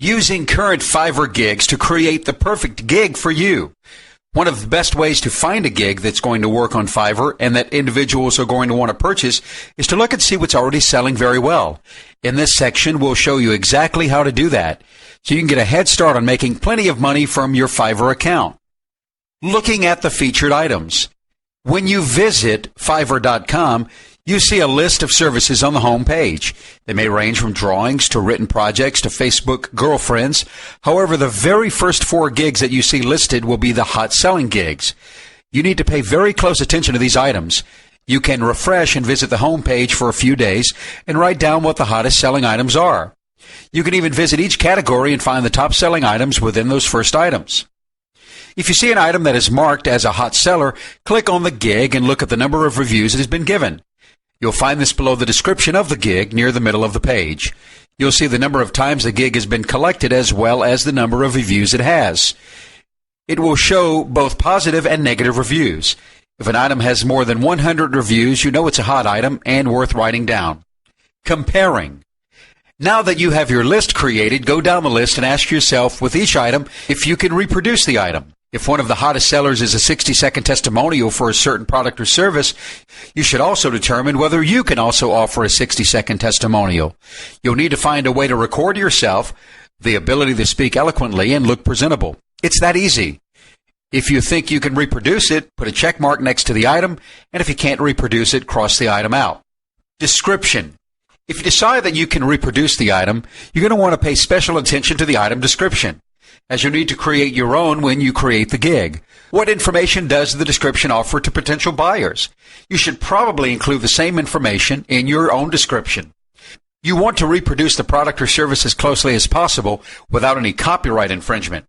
Using current Fiverr gigs to create the perfect gig for you. One of the best ways to find a gig that's going to work on Fiverr and that individuals are going to want to purchase is to look and see what's already selling very well. In this section, we'll show you exactly how to do that so you can get a head start on making plenty of money from your Fiverr account. Looking at the featured items. When you visit Fiverr.com, you see a list of services on the home page. They may range from drawings to written projects to Facebook girlfriends. However, the very first 4 gigs that you see listed will be the hot selling gigs. You need to pay very close attention to these items. You can refresh and visit the home page for a few days and write down what the hottest selling items are. You can even visit each category and find the top selling items within those first items. If you see an item that is marked as a hot seller, click on the gig and look at the number of reviews it has been given. You'll find this below the description of the gig near the middle of the page. You'll see the number of times the gig has been collected as well as the number of reviews it has. It will show both positive and negative reviews. If an item has more than 100 reviews, you know it's a hot item and worth writing down. Comparing. Now that you have your list created, go down the list and ask yourself with each item if you can reproduce the item. If one of the hottest sellers is a 60-second testimonial for a certain product or service, you should also determine whether you can also offer a 60-second testimonial. You'll need to find a way to record yourself, the ability to speak eloquently and look presentable. It's that easy. If you think you can reproduce it, put a check mark next to the item, and if you can't reproduce it, cross the item out. Description. If you decide that you can reproduce the item, you're going to want to pay special attention to the item description, as you'll need to create your own when you create the gig. What information does the description offer to potential buyers? You should probably include the same information in your own description. You want to reproduce the product or service as closely as possible without any copyright infringement.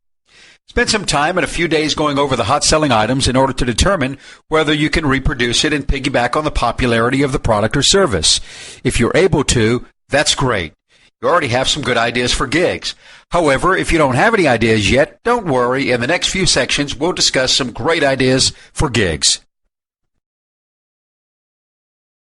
Spend some time and a few days going over the hot selling items in order to determine whether you can reproduce it and piggyback on the popularity of the product or service. If you're able to, that's great. You already have some good ideas for gigs. However, if you don't have any ideas yet, don't worry. In the next few sections, we'll discuss some great ideas for gigs.